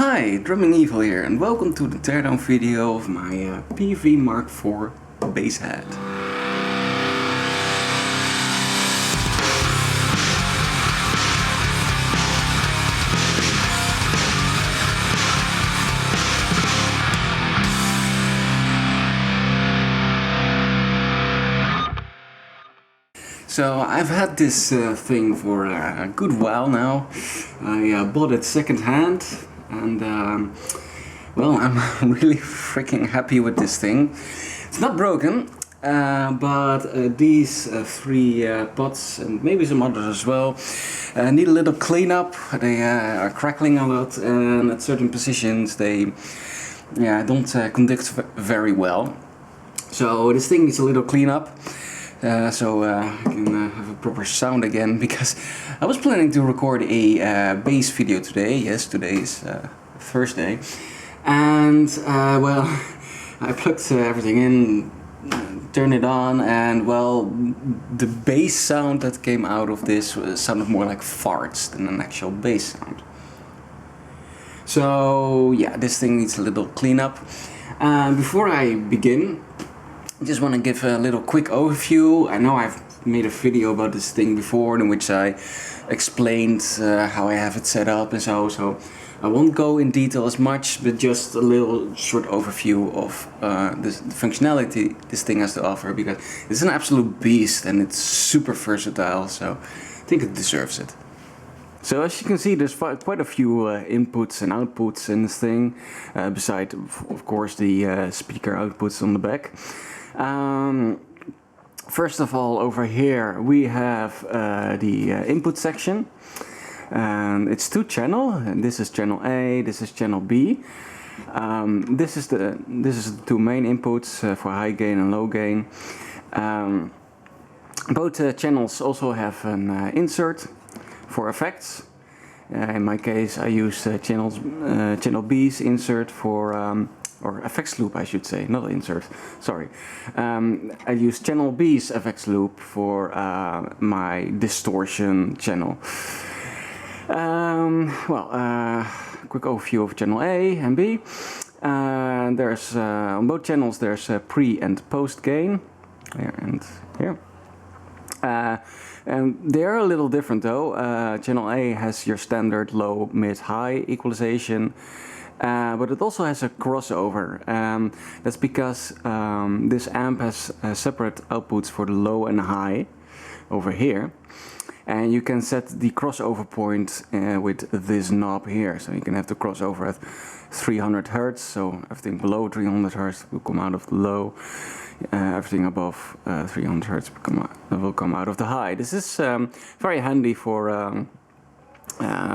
Hi, Drumming Evil here, and welcome to the teardown video of my Peavey Mark IV bass head. So I've had this thing for a good while now. I bought it second hand, and well, I'm really freaking happy with this thing. It's not broken, but these three pots and maybe some others as well need a little cleanup. They are crackling a lot, and at certain positions they don't conduct very well. So this thing needs a little cleanup. So I can have a proper sound again, because I was planning to record a bass video today. Yes, today is Thursday, and well, I plugged everything in, turned it on, and well, the bass sound that came out of this sounded more like farts than an actual bass sound. So yeah, this thing needs a little cleanup. Before I begin, I just want to give a little quick overview. I know I've made a video about this thing before in which I explained how I have it set up and so I won't go in detail as much, but just a little short overview of the functionality this thing has to offer, because it's an absolute beast and it's super versatile, so I think it deserves it. So as you can see, there's quite a few inputs and outputs in this thing, beside of course the speaker outputs on the back. First of all, over here we have the input section, and it's two channel, and this is channel A, this is channel B. This is the two main inputs for high gain and low gain. Both channels also have an insert for effects. In my case, I use channel B's insert for or effects loop, I should say, not insert, sorry. I use channel B's effects loop for my distortion channel. Quick overview of channel A and B. There's on both channels there's pre and post gain, here and here. And they're a little different though. Channel A has your standard low, mid, high equalization. But it also has a crossover. That's because this amp has separate outputs for the low and high over here, and you can set the crossover point with this knob here. So you can have the crossover at 300 Hz, so everything below 300 Hz will come out of the low, everything above 300 Hz will come out of the high. This is very handy for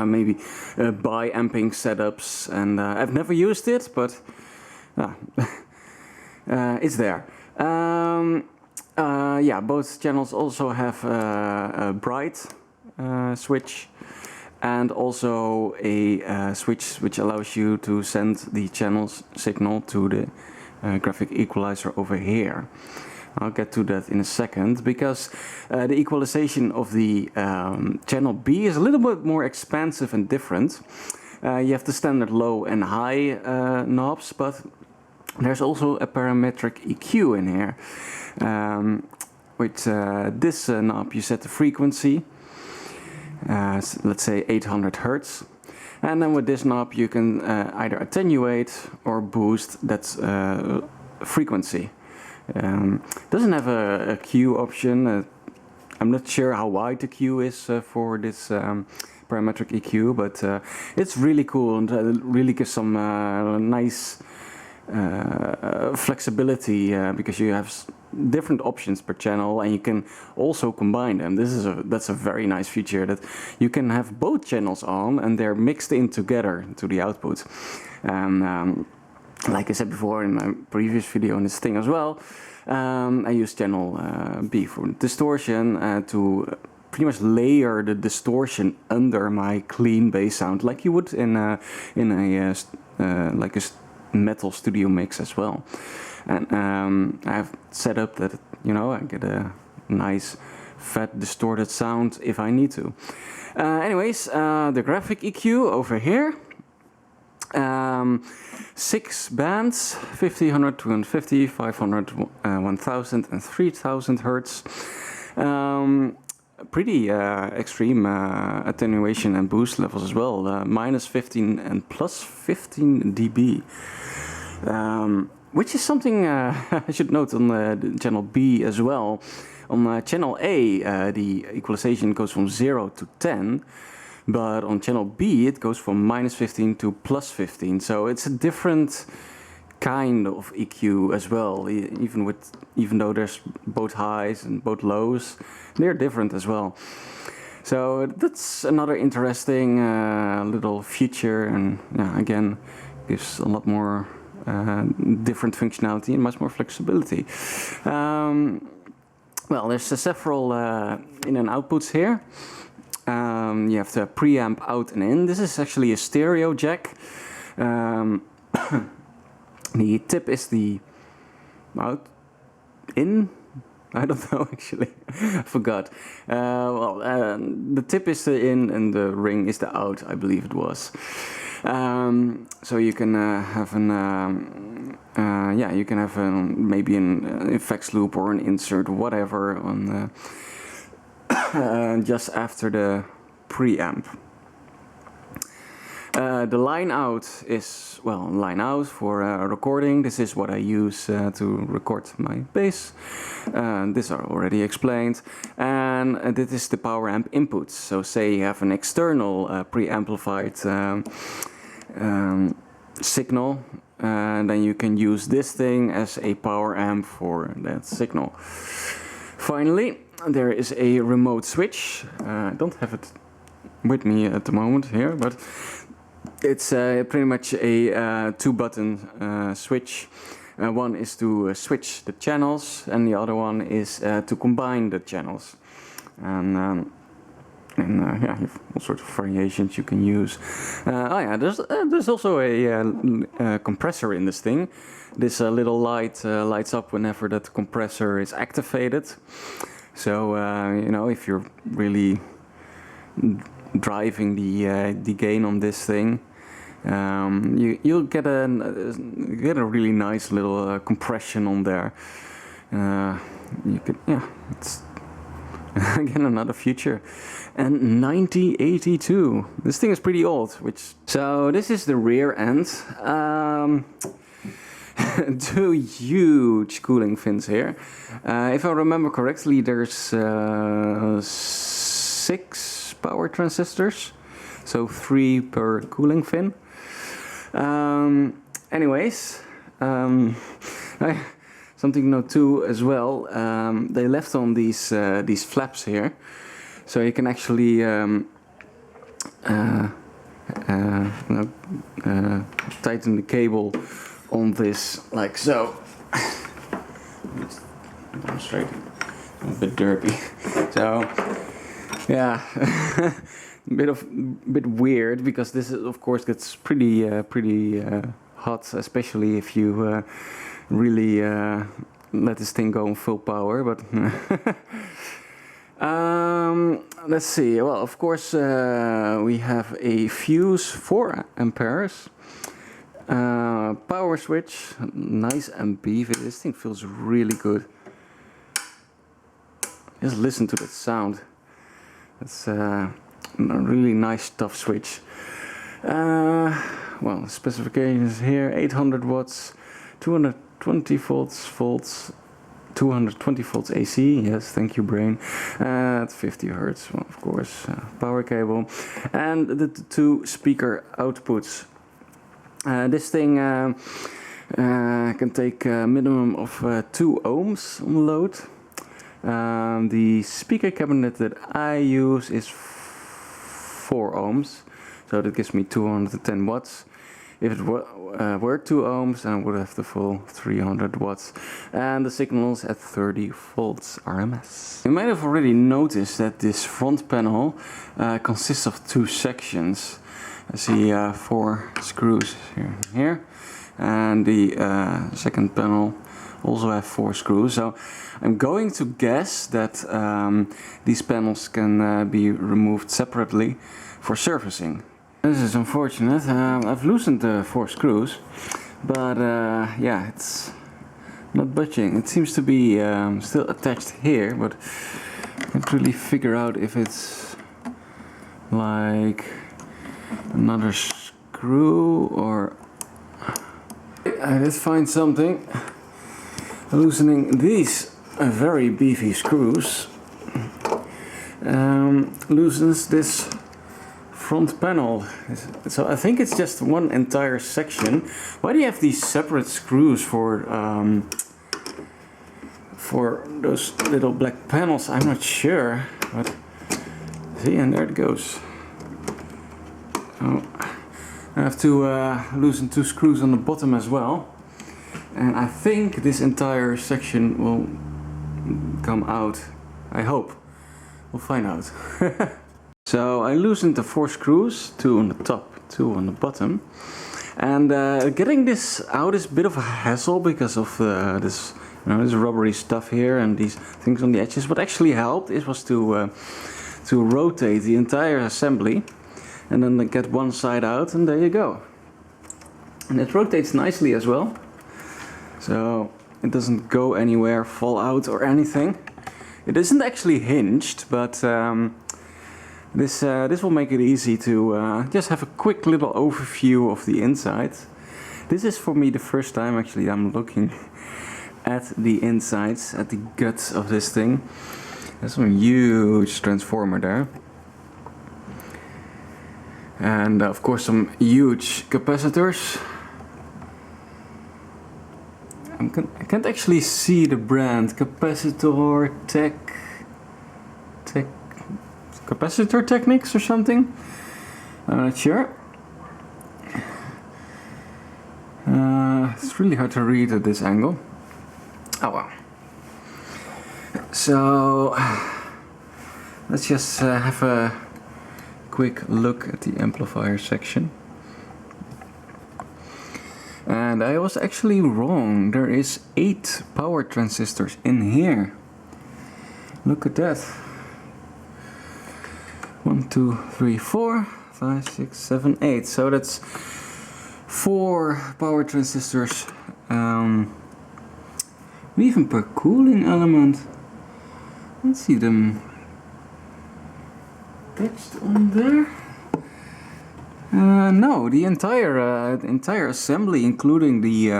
maybe bi-amping setups, and I've never used it, but it's there. Yeah, both channels also have a bright switch, and also a switch which allows you to send the channel's signal to the graphic equalizer over here. I'll get to that in a second, because the equalization of the channel B is a little bit more expansive and different. You have the standard low and high knobs, but there's also a parametric EQ in here. With this knob you set the frequency, let's say 800 Hz. And then with this knob you can either attenuate or boost that frequency. Doesn't have a Q option. I'm not sure how wide the Q is for this parametric EQ, but it's really cool and really gives some nice flexibility, because you have different options per channel and you can also combine them. That's a very nice feature, that you can have both channels on and they're mixed in together to the output. And like I said before in my previous video on this thing as well, I use channel B for distortion to pretty much layer the distortion under my clean bass sound, like you would in a like a metal studio mix as well. And I've set up that, you know, I get a nice fat distorted sound if I need to. Anyways, the graphic EQ over here. 6 bands, 50, 100, 250, 500, 1000 and 3000 hertz. Pretty extreme attenuation and boost levels as well, minus 15 and plus 15 dB. Which is something I should note on channel B as well. On channel A, the equalization goes from 0 to 10. But on channel B it goes from minus 15 to plus 15, so it's a different kind of EQ as well. Even though there's both highs and both lows, they're different as well. So that's another interesting little feature, and again gives a lot more different functionality and much more flexibility. Well, there's several in and outputs here. You have the preamp out and in. This is actually a stereo jack. The tip is the out, in. I don't know actually. I forgot. The tip is the in and the ring is the out. I believe it was. So you can have an you can have maybe an effects loop or an insert, whatever, on just after the preamp. The line out is, well, line out for recording. This is what I use to record my bass. This I already explained. And this is the power amp inputs. So say you have an external pre-amplified signal, then you can use this thing as a power amp for that signal. Finally, there is a remote switch. I don't have it with me at the moment here, but it's pretty much a two-button switch. One is to switch the channels, and the other one is to combine the channels. And yeah, you have all sorts of variations you can use. Oh yeah, there's also a compressor in this thing. This little light lights up whenever that compressor is activated. So you know, if you're really driving the gain on this thing, you'll get a really nice little compression on there. You could, yeah, it's again another feature. And 1982. This thing is pretty old. So this is the rear end. Two huge cooling fins here. If I remember correctly, there's 6 power transistors, so 3 per cooling fin. Anyways, something to note too as well. They left on these flaps here, so you can actually tighten the cable on this like so. Demonstrate. A bit derpy. So yeah, bit weird, because this is, of course, gets pretty hot, especially if you really let this thing go on full power. But let's see. Well, of course, we have a fuse, 4 amperes. Power switch, nice and beefy. This thing feels really good. Just listen to that sound. It's a really nice tough switch. Well, specifications here: 800 watts, 220 volts, 220 volts AC. Yes, thank you, brain. At 50 hertz, well, of course. Power cable, and the 2 speaker outputs. This thing can take a minimum of 2 ohms on load. The speaker cabinet that I use is 4 ohms, so that gives me 210 watts. If it were 2 ohms, then I would have the full 300 watts, and the signal's at 30 volts RMS. You might have already noticed that this front panel consists of 2 sections. I see 4 screws here, and the second panel also have 4 screws. So I'm going to guess that these panels can be removed separately for servicing. This is unfortunate. I've loosened the 4 screws, but yeah, it's not budging. It seems to be still attached here, but I can't really figure out if it's like another screw or... Let's find something. Loosening these very beefy screws loosens this front panel. So I think it's just one entire section. Why do you have these separate screws for those little black panels? I'm not sure, but see, and there it goes. So I have to loosen 2 screws on the bottom as well, and I think this entire section will come out. I hope. We'll find out. So I loosened the 4 screws, 2 on the top, 2 on the bottom, and getting this out is a bit of a hassle because of this, this rubbery stuff here and these things on the edges. What actually helped was to rotate the entire assembly, and then get one side out, and there you go. And it rotates nicely as well, so it doesn't go anywhere, fall out or anything. It isn't actually hinged, but this will make it easy to just have a quick little overview of the inside. This is for me the first time actually I'm looking at the insides, at the guts of this thing. There's some huge transformer there. And of course some huge capacitors. I can't actually see the brand. Capacitor Capacitor Technics or something? I'm not sure. It's really hard to read at this angle. Oh well. So let's just have a quick look at the amplifier section. And I was actually wrong. There is 8 power transistors in here. Look at that. 1, 2, 3, 4, 5, 6, 7, 8. So that's 4 power transistors. Even per cooling element. Let's see them attached on there. No, the entire assembly, including the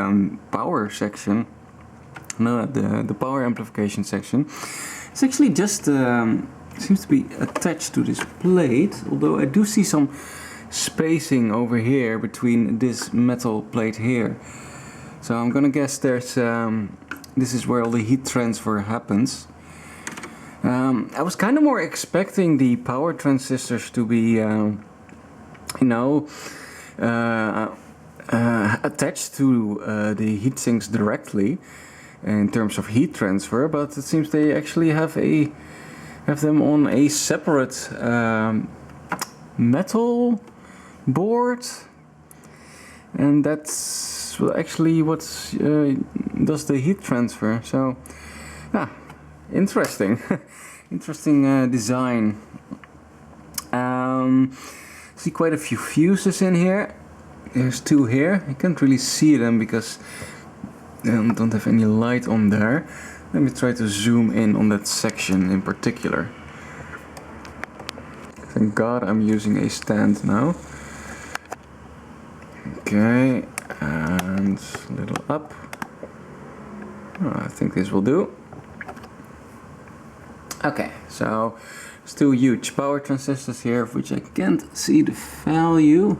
power section, no, the power amplification section, it's actually just seems to be attached to this plate. Although I do see some spacing over here between this metal plate here. So I'm gonna guess there's this is where all the heat transfer happens. I was kind of more expecting the power transistors to be attached to the heat sinks directly in terms of heat transfer, but it seems they actually have them on a separate metal board, and that's actually what does the heat transfer. So, interesting, interesting design. See quite a few fuses in here. There's 2 here. I can't really see them because I don't have any light on there. Let me try to zoom in on that section in particular. Thank God I'm using a stand now. Okay, and a little up. I think this will do. Okay, so there's 2 huge power transistors here, of which I can't see the value.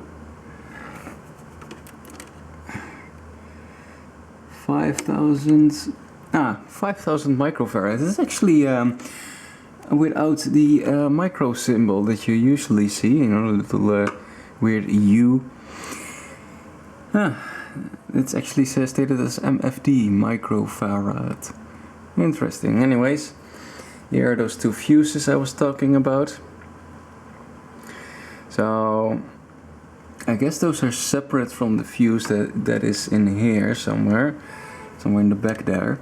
5,000 microfarads. This is actually without the micro symbol that you usually see, a little weird U. It's actually stated as MFD, microfarad. Interesting. Anyways, here are those 2 fuses I was talking about. So I guess those are separate from the fuse that is in here somewhere in the back there.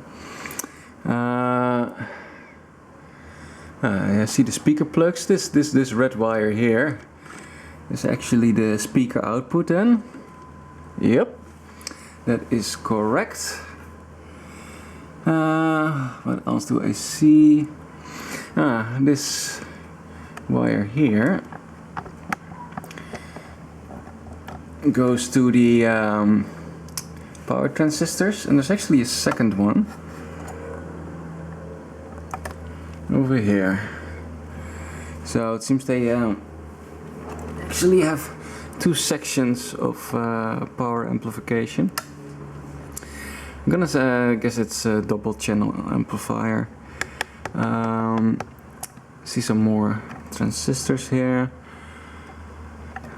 I see the speaker plugs. This red wire here is actually the speaker output then. Yep, that is correct. What else do I see? This wire here goes to the power transistors, and there's actually a second one over here. So it seems they actually have two sections of power amplification. I'm gonna guess it's a double channel amplifier. See some more transistors here.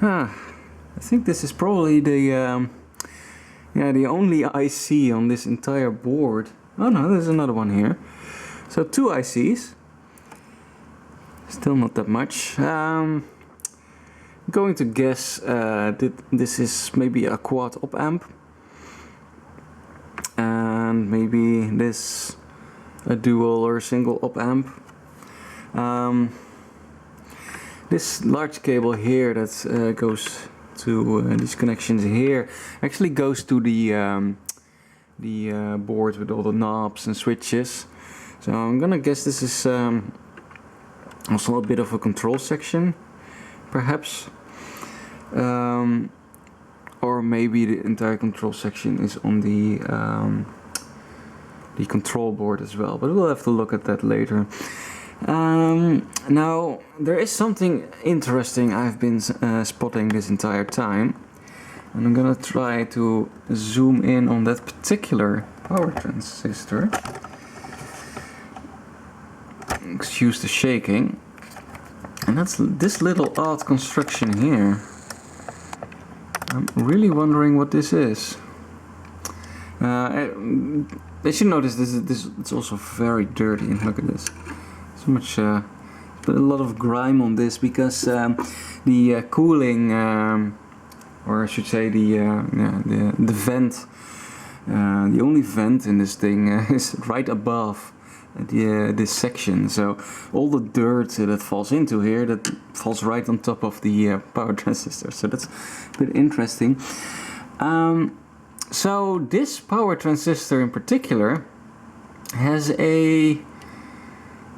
I think this is probably the the only IC on this entire board. Oh no, there's another one here. So two ICs. Still not that much. I'm going to guess that this is maybe a quad op amp, and maybe this a dual or single op amp. This large cable here that goes to these connections here actually goes to the board with all the knobs and switches. So I'm gonna guess this is also a bit of a control section, perhaps, or maybe the entire control section is on the control board as well, but we'll have to look at that later. Now there is something interesting I've been spotting this entire time, and I'm gonna try to zoom in on that particular power transistor. Excuse the shaking. And that's this little odd construction here. I'm really wondering what this is. As you notice, it's also very dirty, and look at this. So much, a lot of grime on this because the cooling, or I should say the vent, the only vent in this thing is right above this section. So all the dirt that falls into here, that falls right on top of the power transistor. So that's a bit interesting. So this power transistor in particular has a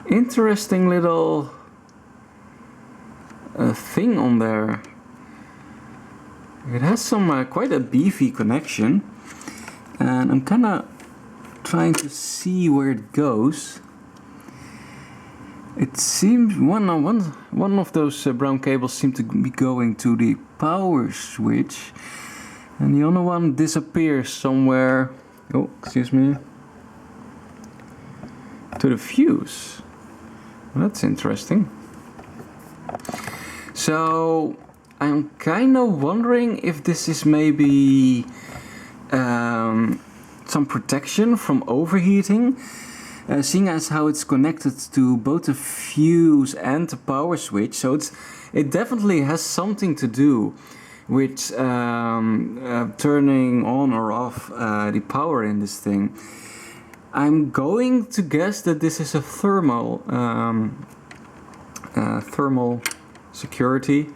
interesting little thing on there. It has some quite a beefy connection, and I'm kind of trying to see where it goes. It seems one of those brown cables seem to be going to the power switch, and the other one disappears somewhere. Oh, excuse me. To the fuse. Well, that's interesting. So I'm kind of wondering if this is maybe some protection from overheating, seeing as how it's connected to both the fuse and the power switch. So it definitely has something to do with turning on or off the power in this thing. I'm going to guess that this is a thermal security,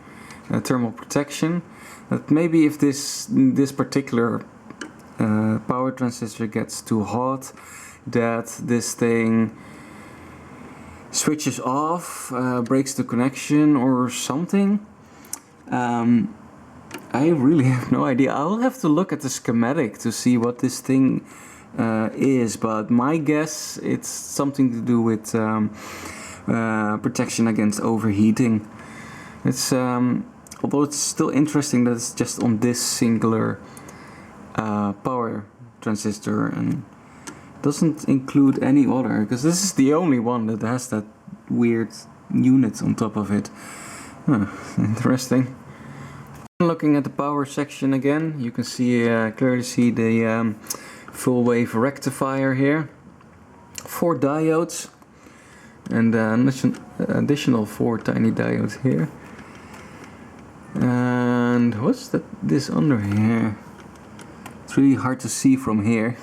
thermal protection. That maybe if this particular power transistor gets too hot, that this thing switches off, breaks the connection or something. I really have no idea. I'll have to look at the schematic to see what this thing is, but my guess it's something to do with protection against overheating. It's although it's still interesting that it's just on this singular power transistor and doesn't include any other, because this is the only one that has that weird unit on top of it. Interesting. Looking at the power section again, you can see clearly see the full wave rectifier here. 4 diodes and an additional 4 tiny diodes here. And what's this under here? It's really hard to see from here.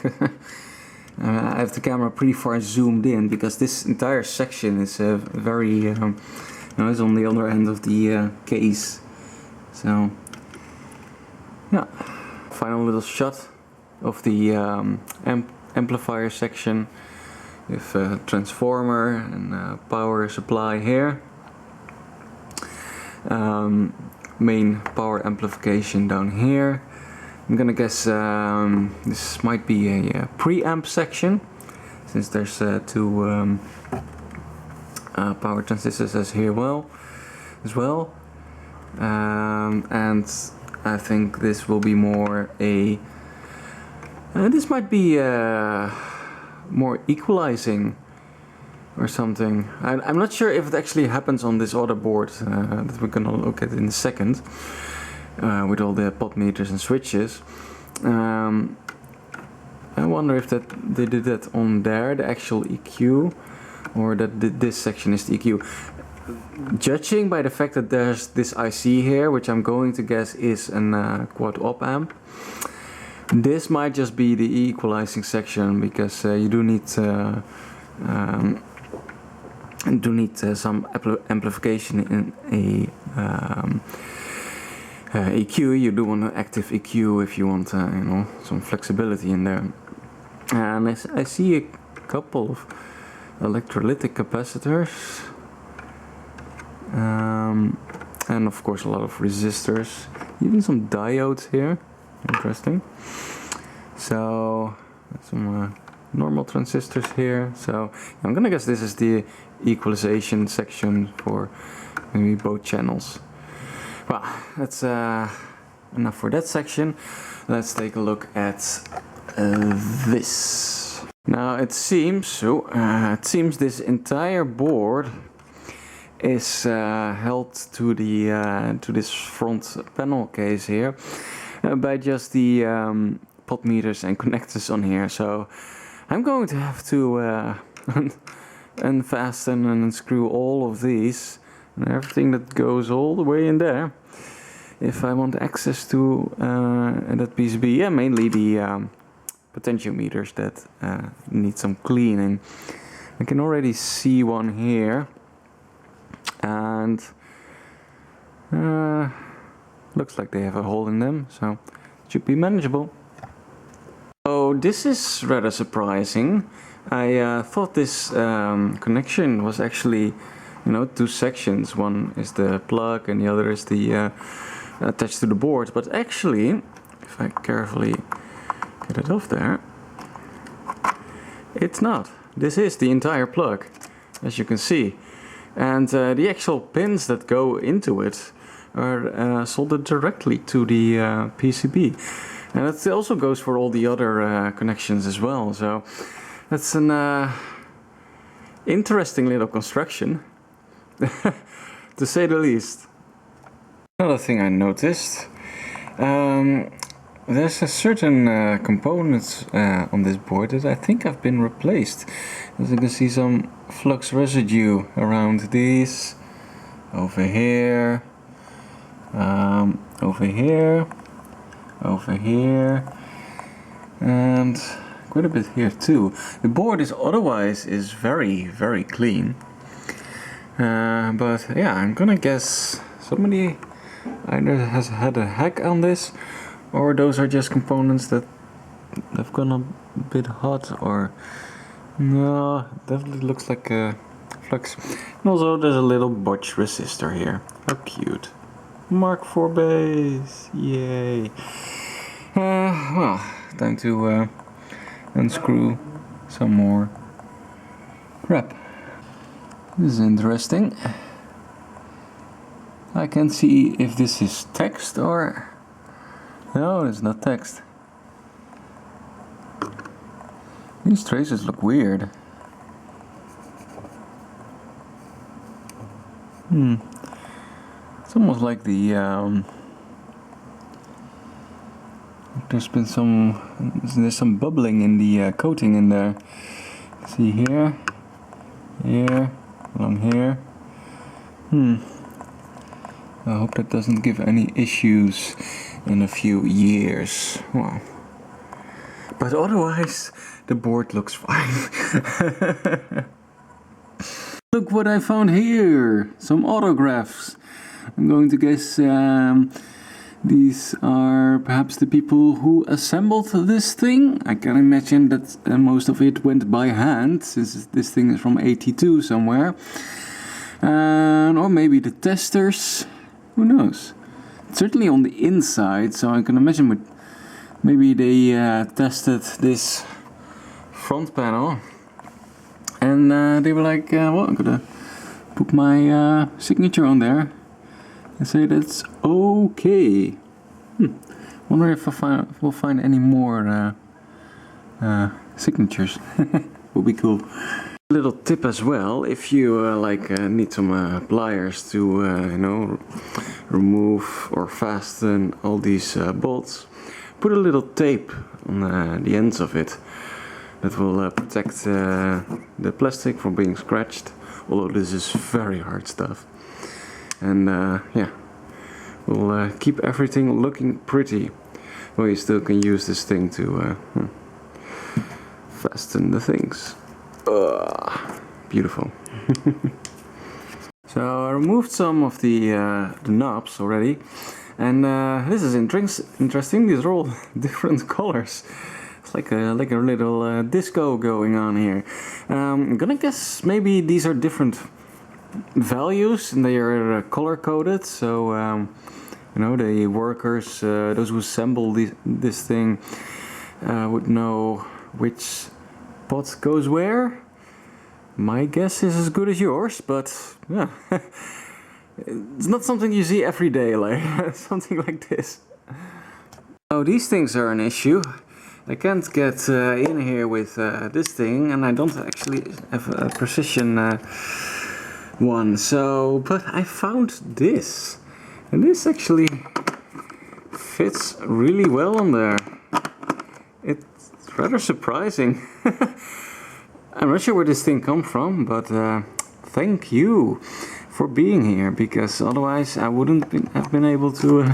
I have the camera pretty far zoomed in because this entire section is very it's on the other end of the case. So yeah, final little shot of the amplifier section with a transformer and power supply here. Main power amplification down here. I'm gonna guess this might be a preamp section, since there's two power transistors as here as well. And I think this will be more a this might be more equalizing or something. I'm not sure if it actually happens on this other board that we're gonna look at in a second, with all the pot meters and switches. I wonder if they did that on there, the actual EQ, or that this section is the EQ. Judging by the fact that there's this IC here, which I'm going to guess is a quad op amp, this might just be the equalizing section, because you do need some amplification in a EQ. You do want an active EQ if you want, you know, some flexibility in there. And I see a couple of electrolytic capacitors, and of course a lot of resistors, even some diodes here. Interesting. So some normal transistors here. So I'm gonna guess this is the equalization section for maybe both channels. Well, that's enough for that section. Let's take a look at this. Now it seems this entire board is held to the to this front panel case here by just the pot meters and connectors on here. So I'm going to have to unfasten and unscrew all of these and everything that goes all the way in there if I want access to that PCB. Yeah, mainly the potentiometers that need some cleaning. I can already see one here, and looks like they have a hole in them, so it should be manageable. So this is rather surprising. I thought this connection was actually, you know, two sections. One is the plug and the other is the attached to the board. But actually, if I carefully get it off there, it's not. This is the entire plug, as you can see. And the actual pins that go into it are soldered directly to the PCB. And it also goes for all the other connections as well. So that's an interesting little construction, to say the least. Another thing I noticed, there's a certain components on this board that I think have been replaced. As you can see, some flux residue around these, over here, over here, over here, and quite a bit here too. The board is otherwise very, very clean, but yeah, I'm gonna guess somebody either has had a hack on this, or those are just components that have gone a bit hot, or no, definitely looks like a flux. And also there's a little botch resistor here. How cute. Mark IV base, yay. Well, time to unscrew some more crap. This is interesting. I can see if this is text or... No, it's not text. These traces look weird. It's almost like the there's been there's some bubbling in the coating in there. See here, here, along here. I hope that doesn't give any issues in a few years. Well, but otherwise the board looks fine. Look what I found here! Some autographs I'm going to guess these are perhaps the people who assembled this thing. I can imagine that most of it went by hand, since this thing is from 82 somewhere. Or maybe the testers, who knows. It's certainly on the inside, so I can imagine maybe they tested this front panel. And they were like, well, I'm gonna put my signature on there and say that's okay. Wonder if we'll find any more signatures. Would be cool. A little tip as well: if you need some pliers to you know, remove or fasten all these bolts, put a little tape on the ends of it. That will protect the plastic from being scratched, although this is very hard stuff. And yeah, will keep everything looking pretty. Well, you still can use this thing to fasten the things. Beautiful. So I removed some of the knobs already, and this is interesting. These are all different colors. It's like a little disco going on here. I'm gonna guess maybe these are different values and they are color coded. So you know, the workers, those who assemble this thing, would know which pot goes where. My guess is as good as yours, but yeah, it's not something you see every day, like something like this. Oh, these things are an issue. I can't get in here with this thing, and I don't actually have a precision one. So, but I found this, and this actually fits really well on there. It's rather surprising. I'm not sure where this thing comes from, but thank you for being here, because otherwise I wouldn't have been able to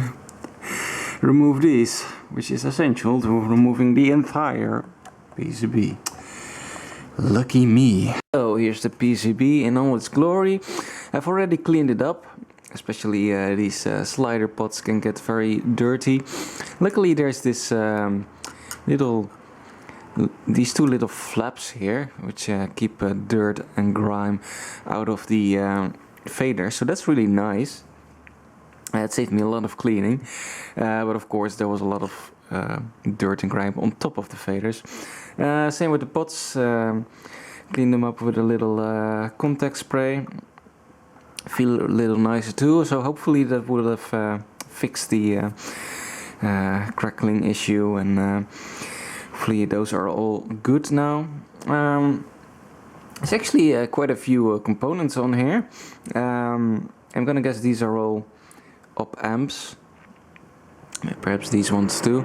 remove these, which is essential to removing the entire PCB. Lucky me. So here's the PCB in all its glory. I've already cleaned it up, especially these slider pots can get very dirty. Luckily there's this these two little flaps here, which keep dirt and grime out of the fader, so that's really nice. It saved me a lot of cleaning, but of course there was a lot of dirt and grime on top of the faders. Same with the pots. Clean them up with a little contact spray. Feel a little nicer too, so hopefully that would have fixed the crackling issue, and hopefully those are all good now. There's actually quite a few components on here. I'm gonna guess these are all op amps, perhaps these ones too.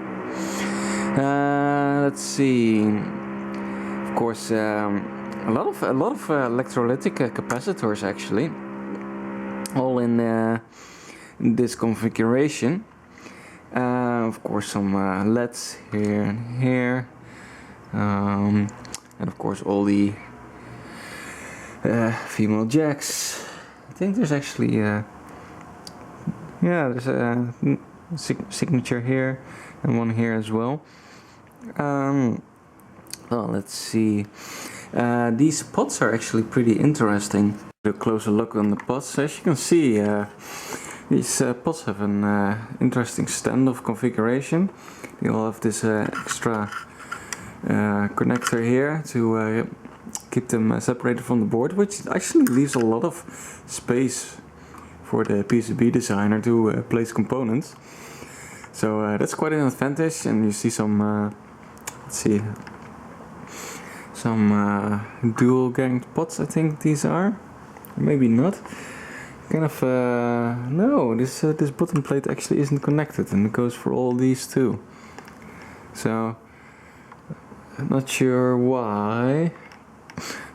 Let's see. Of course, a lot of electrolytic capacitors actually, all in this configuration. Of course, some LEDs here and here, and of course all the female jacks. I think there's actually yeah, there's a signature here and one here as well. Well, let's see. These pots are actually pretty interesting. A closer look on the pots. As you can see, these pots have an interesting standoff configuration. They all have this extra connector here to keep them separated from the board, which actually leaves a lot of space for the PCB designer to place components. So that's quite an advantage, and you see some, let's see, some dual ganged pots, I think these are, maybe not. Kind of, no, this bottom plate actually isn't connected, and it goes for all these too. So, I'm not sure why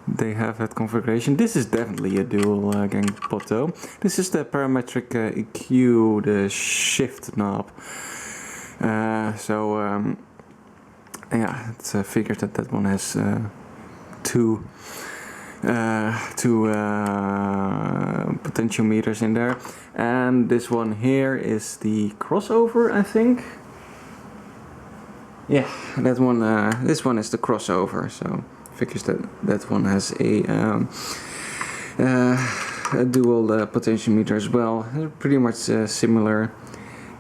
they have that configuration. This is definitely a dual gang pot though. This is the parametric EQ, the shift knob. Yeah, it's figured that that one has two two potentiometers in there, and this one here is the crossover, I think. Yeah, that one. This one is the crossover, so figures that one has a dual potentiometer as well. They're pretty much similar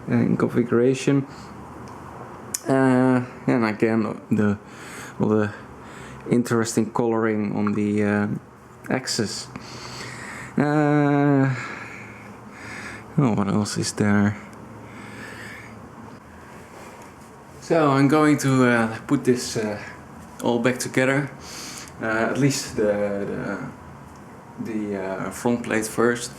in configuration. And again, all the interesting coloring on the axis. Oh, what else is there? So I'm going to put this all back together. At least the front plate first,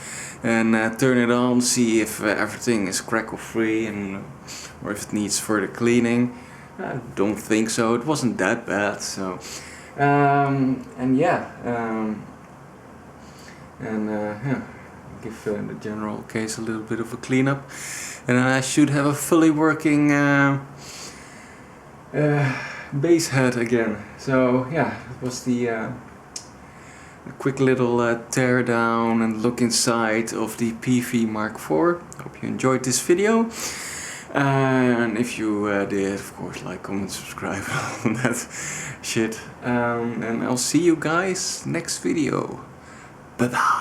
and turn it on, see if everything is crackle free and or if it needs further cleaning. I don't think so. It wasn't that bad. So and yeah, give the general case a little bit of a cleanup, and then I should have a fully working bass head again. So yeah, it was the a quick little teardown and look inside of the Peavey Mark IV. Hope you enjoyed this video. And if you did, of course, like, comment, subscribe, all that shit. And I'll see you guys next video. Bye bye.